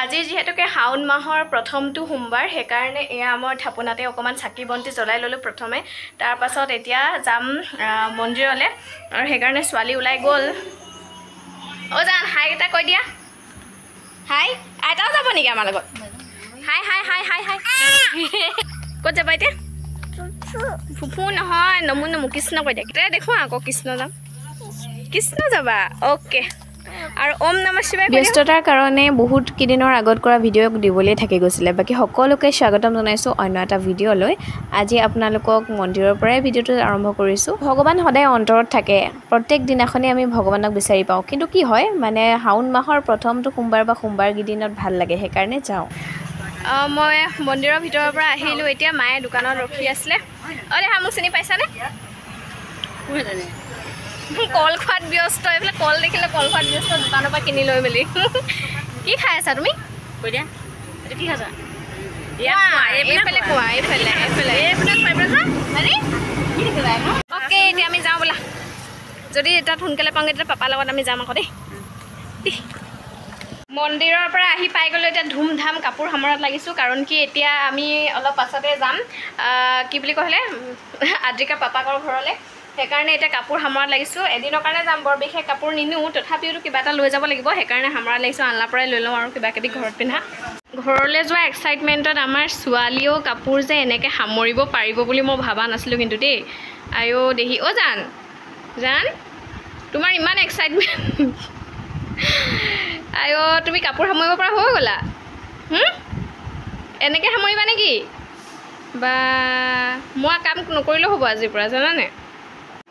আজি যেহেতুকে শাওন মাহৰ প্ৰথমটো সোমবাৰ হেকাৰণে এয়া মই থাপনাতে অকমান চাকি বন্তি জ্বলাই ললো প্ৰথমে তাৰ পাছত এতিয়া যাম মন্দিৰলে আৰু হেকাৰণে ছোৱালী ওলাই গল ও জান হাই এটা কৈ দিয়া হাই আইতাও যাব নেকি আমাৰ লগত হাই হাই হাই হাই হাই ক'ত যাবা এতিয়া ফুফু নহয় নমু নমু কৃষ্ণ কৈ দিয়া কেতিয়া দেখো আকৌ কৃষ্ণ যাবা ওকে আৰু ওম নমঃ শিৱায় ব্যস্ততাৰ কাৰণে বহুত কিদিনৰ আগত কৰা ভিডিঅ' দিবলৈ থাকি গৈছিলে বাকি সকলোকে স্বাগতম জনাইছো অন্য এটা ভিডিঅ' লৈ আজি আপোনালোকক মন্দিৰৰ পৰাই ভিডিঅ'টো আৰম্ভ কৰিছো ভগৱান সদায় অন্তৰত থাকে প্ৰত্যেক দিনাখনে আমি ভগৱানক বিচাৰি পাওঁ কিন্তু কি হয় মানে শাওন মাহৰ প্ৰথমটো সোমবাৰ বা সোমবাৰ গিদিনত ভাল লাগে হেকাৰণে যাওঁ মই মন্দিৰৰ ভিতৰৰ পৰা আহিলো এতিয়া মায়ে দোকানত ৰখি আছিল অৰে হা মোক চিনি পাইছানে কল খোৱাত ব্যস্ত এইফালে কল দেখিলে কল খোৱাত ব্যস্ত দোকানৰ পৰা কিনি লৈ মেলি কি খাই আছা তুমি কৈ দিয়া এটা কি খাইছা এইফালে কোৱা এইফালে অ'কে এতিয়া আমি যাওঁ বোলা যদি এটা সোনকালে পাওঁগে তেতিয়া পাপাৰ লগত আমি যাম আকৌ দেই মন্দিৰৰ পৰা আহি পাই গ'লো এতিয়া ধুমধাম কাপোৰ সামৰাত লাগিছোঁ কাৰণ কি এতিয়া আমি অলপ পাছতে যাম কি বুলি ক'লে আদ্ৰিকা পাপাকৰ ঘৰলৈ হেকাৰণে এটা কাপোৰ হামৰাত লাগিছো এদিনৰ কাৰণে যাম বৰ বিশেষ কাপোৰ নিনু তথাপিও কিবা এটা লৈ যাব লাগিব হেকাৰণে হামৰাত লাগিছো আনলা পৰাই লৈ লওঁ আৰু কিবা কিবি ঘৰত পিন্ধা ঘৰলৈ যোৱা এক্সাইটমেণ্টত আমাৰ ছোৱালীও কাপোৰ যে এনেকৈ সামৰিব পাৰিব বুলি মই ভাবা নাছিলোঁ কিন্তু দেই আয়ো দেহি অ' জান তোমাৰ ইমান এক্সাইটমেণ্ট আয়ো তুমি কাপোৰ সামৰিব পৰা হৈ গ'লা এনেকৈ সামৰিবা নেকি বা মই কাম নকৰিলেও হ'ব আজিৰ পৰা জানানে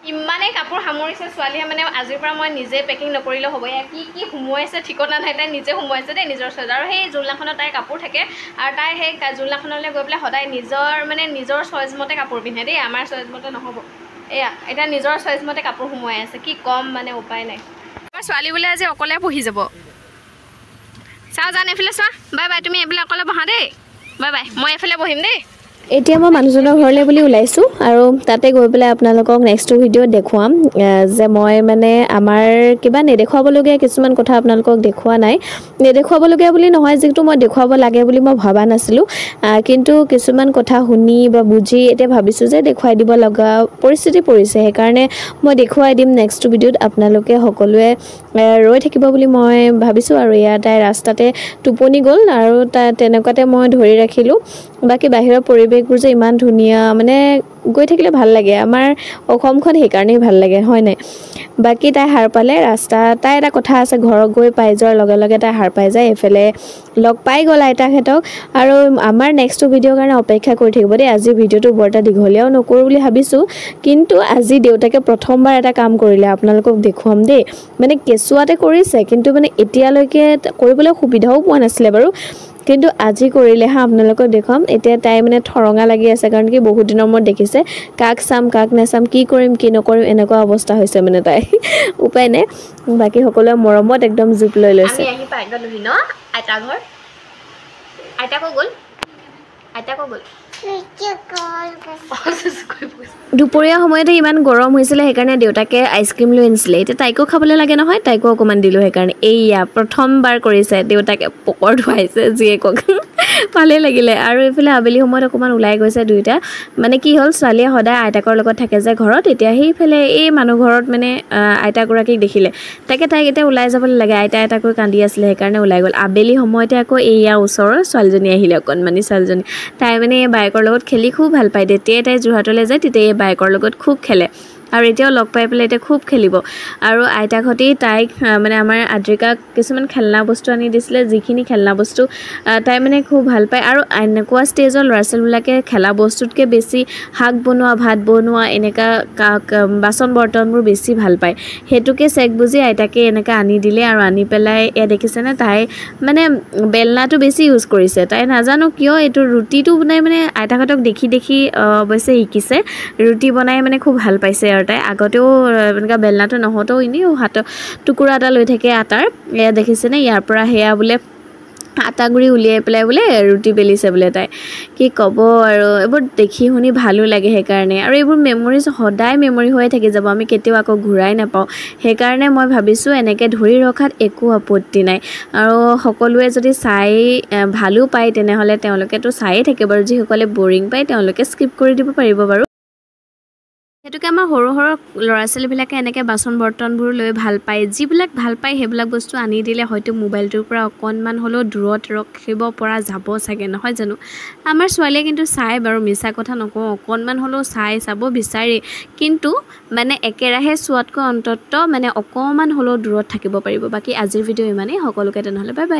ইমানে কাপোৰ সামৰিছে ছোৱালীয়ে মানে আজিৰ পৰা মই নিজে পেকিং নকৰিলেও হ'ব এয়া কি কি সোমোৱাইছে ঠিকনা নাই তাই নিজে সোমোৱাইছে দেই নিজৰ চইজ আৰু সেই জোলনাখনত তাইৰ কাপোৰ থাকে আৰু তাই সেই জোলনাখনলৈ গৈ পেলাই সদায় নিজৰ চইজ মতে কাপোৰ পিন্ধে দেই আমাৰ চইজ মতে নহ'ব এয়া এতিয়া নিজৰ চইজ মতে কাপোৰ সোমোৱাই আছে কি কম মানে উপায় নাই আমাৰ ছোৱালী বোলে আজি অকলে বহি যাব চাওঁ জান এইফালে চোৱা বাই বাই তুমি এইফালে অকলে বহা দেই বাই বাই মই এইফালে বহিম দেই এতিয়া মই মানুহজনৰ ঘৰলৈ বুলি ওলাইছোঁ আৰু তাতে গৈ পেলাই আপোনালোকক নেক্সট ভিডিঅ'ত দেখুৱাম যে মই মানে আমাৰ কিবা নেদেখুৱাবলগীয়া কিছুমান কথা আপোনালোকক দেখুওৱা নাই নেদেখুৱাবলগীয়া বুলি নহয় যিটো মই দেখুৱাব লাগে বুলি মই ভবা নাছিলোঁ কিন্তু কিছুমান কথা শুনি বা বুজি এতিয়া ভাবিছোঁ যে দেখুৱাই দিব লগা পৰিস্থিতি পৰিছে সেইকাৰণে মই দেখুৱাই দিম নেক্সট ভিডিঅ'ত আপোনালোকে সকলোৱে ৰৈ থাকিব বুলি মই ভাবিছোঁ আৰু ইয়াতে ৰাস্তাতে টোপনি গ'ল আৰু তেনেকুৱাতে মই ধৰি ৰাখিলোঁ বাকী বাহিৰৰ পৰিৱেশবোৰ যে ইমান ধুনীয়া মানে গৈ থাকিলে ভাল লাগে আমাৰ অসমখন সেইকাৰণেই ভাল লাগে হয় নাই বাকী তাই হাৰ পালে ৰাস্তা তাই এটা কথা আছে ঘৰত গৈ পাই যোৱাৰ লগে লগে তাই হাৰ পাই যায় এইফালে লগ পাই গ'ল আইতাকহঁতক আৰু আমাৰ নেক্সট ভিডিঅ'ৰ কাৰণে অপেক্ষা কৰি থাকিব দেই আজি ভিডিঅ'টো বৰ এটা দীঘলীয়াও নকৰোঁ বুলি ভাবিছোঁ কিন্তু আজি দেউতাকে প্ৰথমবাৰ এটা কাম কৰিলে আপোনালোকক দেখুৱাম দেই মানে কেঁচুৱাতে কৰিছে কিন্তু মানে এতিয়ালৈকে কৰিবলৈ সুবিধাও পোৱা নাছিলে বাৰু কিন্তু আজি কৰিলে হা আপোনালোকক দেখুৱাম এতিয়া তাই মানে ঠৰঙা লাগি আছে কাৰণ কি বহুত দিনৰ মূৰত দেখিছে কাক চাম কাক নাচাম কি কৰিম কি নকৰিম এনেকুৱা অৱস্থা হৈছে মানে তাই উপায় নাই বাকী সকলোৱে মৰমত একদম জুপ লৈ লৈছে আমি আহি পাই গ'লোহি ন আইতা ঘৰ আইতা ক'ত গ'ল দুপৰীয়া সময়তে ইমান গৰম হৈছিলে সেইকাৰণে দেউতাকে আইচক্ৰীম লৈ আনিছিলে এতিয়া তাইকো খাবলৈ লাগে নহয় তাইকো অকণমান দিলোঁ সেইকাৰণে এইয়া প্ৰথমবাৰ কৰিছে দেউতাকে পকৰ ধুৱাইছে জীয়েকক ভালেই লাগিলে আৰু এইফালে আবেলি সময়ত অকণমান ওলাই গৈছে দুইটা মানে কি হ'ল ছোৱালীয়ে সদায় আইতাকৰ লগত থাকে যে ঘৰত এতিয়া সেইফালে এই মানুহ ঘৰত মানে আইতাগৰাকীক দেখিলে তাইক এতিয়া ওলাই যাবলৈ লাগে আইতা কৈ কান্দি আছিলে সেইকাৰণে ওলাই গ'ল আবেলি সময়তে আকৌ এইয়া ওচৰৰ ছোৱালীজনী আহিলে অকণমানি ছোৱালীজনী তাই মানে এই বাইকৰ লগত খেলি খুব ভাল পায় তেতিয়াই তাই যোৰহাটলৈ যায় তেতিয়া এই বাইকৰ লগত খুব খেলে আৰু এতিয়াও লগ পাই পেলাই এতিয়া খুব খেলিব আৰু আইতাকহঁতে তাইক মানে আমাৰ আদ্ৰিকাক কিছুমান খেলনা বস্তু আনি দিছিলে যিখিনি খেলনা বস্তু তাই মানে খুব ভাল পায় আৰু এনেকুৱা ষ্টেজৰ ল'ৰা ছোৱালীবিলাকে খেলা বস্তুতকৈ বেছি শাক বনোৱা ভাত বনোৱা এনেকুৱা বাচন বৰ্তনবোৰ বেছি ভাল পায় সেইটোকে চেক বুজি আইতাকে এনেকৈ আনি দিলে আৰু আনি পেলাই এয়া দেখিছেনে তাই মানে বেলনাটো বেছি ইউজ কৰিছে তাই নাজানো কিয় এইটো ৰুটিটো বনাই মানে আইতাকহঁতক দেখি অৱশ্যে শিকিছে ৰুটি বনাই মানে খুব ভাল পাইছে আৰু তাই আগতেও এনেকুৱা বেলনাটো নহওঁতেও এনেও হাতৰ টুকুৰা এটা লৈ থাকে আটাৰ এয়া দেখিছেনে ইয়াৰ পৰা সেয়া বোলে আটাগুৰি উলিয়াই পেলাই বোলে ৰুটি বেলিছে বোলে তাই কি ক'ব আৰু এইবোৰ দেখি শুনি ভালো লাগে সেইকাৰণে আৰু এইবোৰ মেমৰিজ সদায় মেমৰি হৈ থাকি যাব আমি কেতিয়াও আকৌ ঘূৰাই নাপাওঁ সেইকাৰণে মই ভাবিছোঁ এনেকৈ ধৰি ৰখাত একো আপত্তি নাই আৰু সকলোৱে যদি চাই ভালো পায় তেনেহ'লে তেওঁলোকেতো চায়ে থাকে বাৰু যিসকলে বৰিং পায় তেওঁলোকে স্কিপ কৰি দিব পাৰিব বাৰু সেইটোকে আমাৰ সৰু সৰু ল'ৰা ছোৱালীবিলাকে এনেকৈ বাচন বৰ্তনবোৰ লৈ ভাল পায় যিবিলাক ভাল পায় সেইবিলাক বস্তু আনি দিলে হয়তো মোবাইলটোৰ পৰা অকণমান হ'লেও দূৰত ৰাখিব পৰা যাব চাগে নহয় জানো আমাৰ ছোৱালীয়ে কিন্তু চাই বাৰু মিছা কথা নকওঁ অকণমান হ'লেও চাব বিচাৰে কিন্তু মানে একেৰাহে চোৱাতকৈ অন্তত মানে অকণমান হ'লেও দূৰত থাকিব পাৰিব বাকী আজিৰ ভিডিঅ' ইমানেই সকলোকে তেনেহ'লে বাই বাই